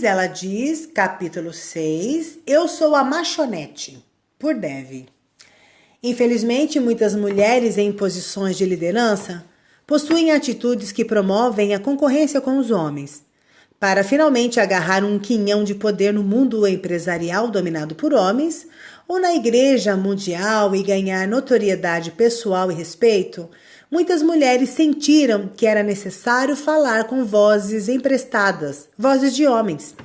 ela diz, capítulo 6, Eu Sou a Machonete, por Devi. Infelizmente, muitas mulheres em posições de liderança possuem atitudes que promovem a concorrência com os homens, para finalmente agarrar um quinhão de poder no mundo empresarial dominado por homens, ou na igreja mundial e ganhar notoriedade pessoal e respeito. Muitas mulheres sentiram que era necessário falar com vozes emprestadas, vozes de homens.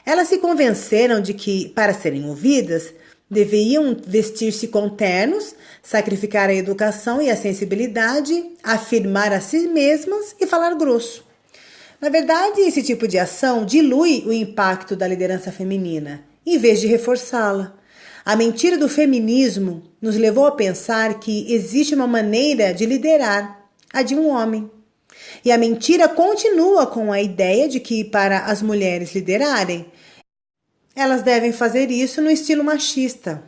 Elas se convenceram de que, para serem ouvidas, deveriam vestir-se com ternos, sacrificar a educação e a sensibilidade, afirmar a si mesmas e falar grosso. Na verdade, esse tipo de ação dilui o impacto da liderança feminina, em vez de reforçá-la. A mentira do feminismo nos levou a pensar que existe uma maneira de liderar, a de um homem. E a mentira continua com a ideia de que, para as mulheres liderarem, elas devem fazer isso no estilo machista.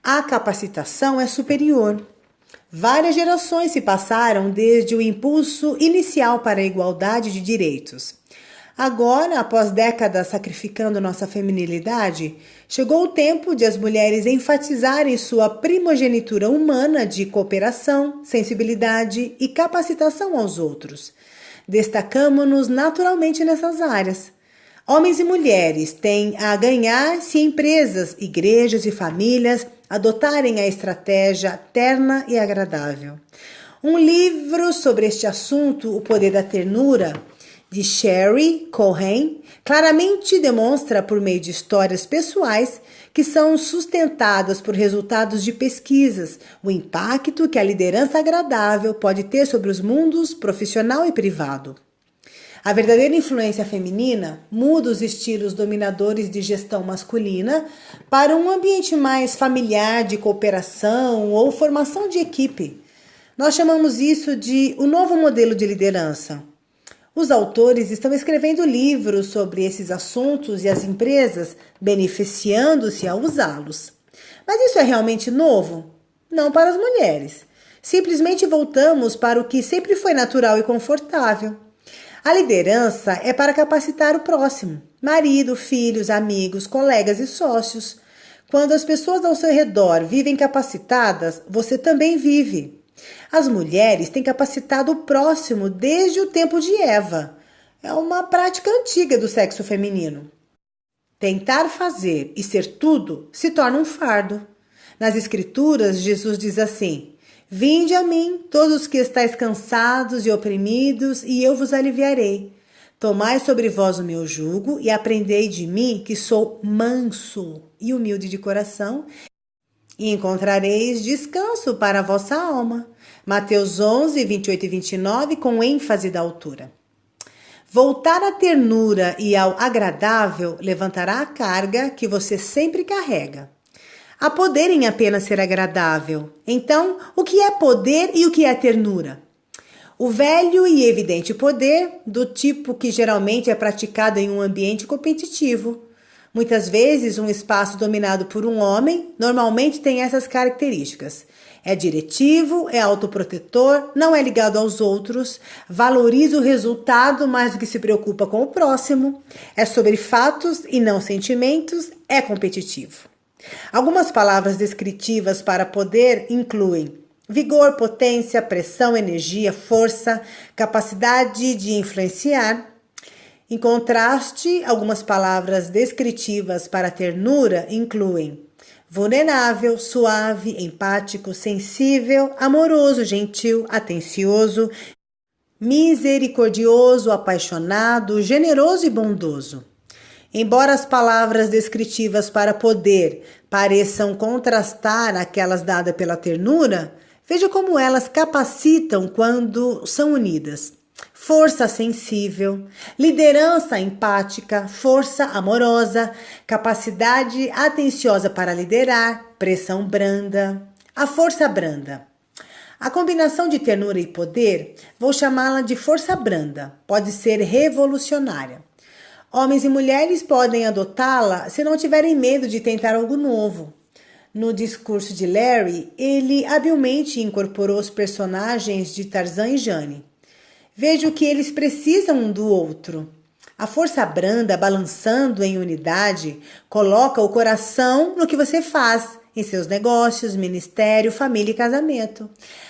A capacitação é superior. Várias gerações se passaram desde o impulso inicial para a igualdade de direitos. Agora, após décadas sacrificando nossa feminilidade, chegou o tempo de as mulheres enfatizarem sua primogenitura humana de cooperação, sensibilidade e capacitação aos outros. Destacamo-nos naturalmente nessas áreas. Homens e mulheres têm a ganhar se empresas, igrejas e famílias adotarem a estratégia terna e agradável. Um livro sobre este assunto, O Poder da Ternura, de Sherry Cohen, claramente demonstra, por meio de histórias pessoais que são sustentadas por resultados de pesquisas, o impacto que a liderança agradável pode ter sobre os mundos profissional e privado. A verdadeira influência feminina muda os estilos dominadores de gestão masculina para um ambiente mais familiar de cooperação ou formação de equipe. Nós chamamos isso de o novo modelo de liderança. Os autores estão escrevendo livros sobre esses assuntos e as empresas beneficiando-se ao usá-los. Mas isso é realmente novo? Não para as mulheres. Simplesmente voltamos para o que sempre foi natural e confortável. A liderança é para capacitar o próximo, marido, filhos, amigos, colegas e sócios. Quando as pessoas ao seu redor vivem capacitadas, você também vive. As mulheres têm capacitado o próximo desde o tempo de Eva. É uma prática antiga do sexo feminino. Tentar fazer e ser tudo se torna um fardo. Nas Escrituras, Jesus diz assim: Vinde a mim, todos os que estáis cansados e oprimidos, e eu vos aliviarei. Tomai sobre vós o meu jugo e aprendei de mim, que sou manso e humilde de coração, e encontrareis descanso para a vossa alma. Mateus 11, 28 e 29, com ênfase da autora. Voltar à ternura e ao agradável levantará a carga que você sempre carrega. Há poder em apenas ser agradável. Então, o que é poder e o que é ternura? O velho e evidente poder, do tipo que geralmente é praticado em um ambiente competitivo. Muitas vezes, um espaço dominado por um homem normalmente tem essas características. É diretivo, é autoprotetor, não é ligado aos outros, valoriza o resultado mais do que se preocupa com o próximo, é sobre fatos e não sentimentos, é competitivo. Algumas palavras descritivas para poder incluem vigor, potência, pressão, energia, força, capacidade de influenciar. Em contraste, algumas palavras descritivas para ternura incluem vulnerável, suave, empático, sensível, amoroso, gentil, atencioso, misericordioso, apaixonado, generoso e bondoso. Embora as palavras descritivas para poder pareçam contrastar aquelas dadas pela ternura, veja como elas capacitam quando são unidas. Força sensível, liderança empática, força amorosa, capacidade atenciosa para liderar, pressão branda. A força branda. A combinação de ternura e poder, vou chamá-la de força branda, pode ser revolucionária. Homens e mulheres podem adotá-la se não tiverem medo de tentar algo novo. No discurso de Larry, ele habilmente incorporou os personagens de Tarzan e Jane. Veja o que eles precisam um do outro. A força branda, balançando em unidade, coloca o coração no que você faz, em seus negócios, ministério, família e casamento.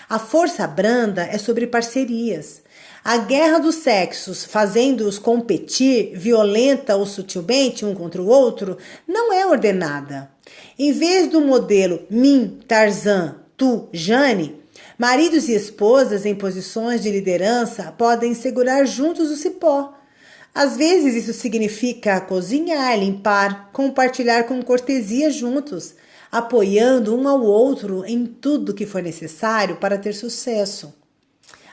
A força branda é sobre parcerias. A guerra dos sexos, fazendo-os competir violenta ou sutilmente um contra o outro, não é ordenada. Em vez do modelo mim, Tarzan, tu, Jane, maridos e esposas em posições de liderança podem segurar juntos o cipó. Às vezes isso significa cozinhar, limpar, compartilhar com cortesia juntos, apoiando um ao outro em tudo que for necessário para ter sucesso.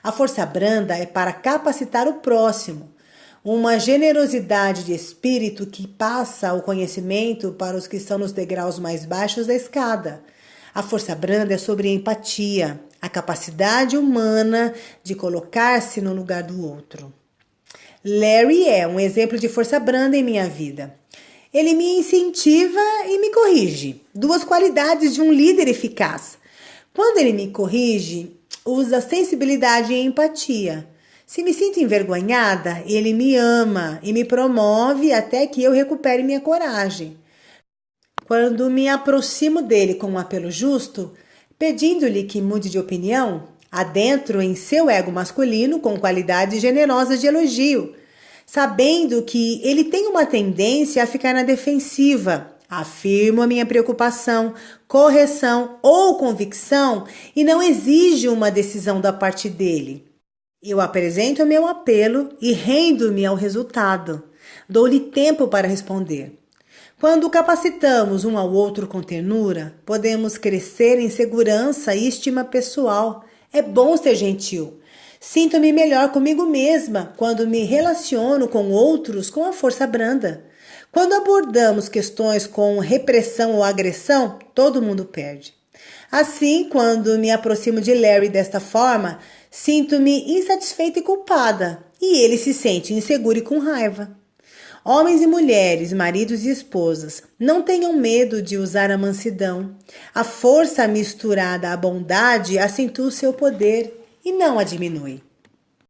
A força branda é para capacitar o próximo, uma generosidade de espírito que passa o conhecimento para os que estão nos degraus mais baixos da escada. A força branda é sobre empatia, a capacidade humana de colocar-se no lugar do outro. Larry é um exemplo de força branda em minha vida. Ele me incentiva e me corrige, duas qualidades de um líder eficaz. Quando ele me corrige, usa sensibilidade e empatia. Se me sinto envergonhada, ele me ama e me promove até que eu recupere minha coragem. Quando me aproximo dele com um apelo justo, pedindo-lhe que mude de opinião, adentro em seu ego masculino com qualidades generosas de elogio, sabendo que ele tem uma tendência a ficar na defensiva. Afirmo a minha preocupação, correção ou convicção e não exijo uma decisão da parte dele. Eu apresento o meu apelo e rendo-me ao resultado. Dou-lhe tempo para responder. Quando capacitamos um ao outro com ternura, podemos crescer em segurança e estima pessoal. É bom ser gentil. Sinto-me melhor comigo mesma quando me relaciono com outros com a força branda. Quando abordamos questões com repressão ou agressão, todo mundo perde. Assim, quando me aproximo de Larry desta forma, sinto-me insatisfeita e culpada, e ele se sente inseguro e com raiva. Homens e mulheres, maridos e esposas, não tenham medo de usar a mansidão. A força misturada à bondade acentua o seu poder e não a diminui.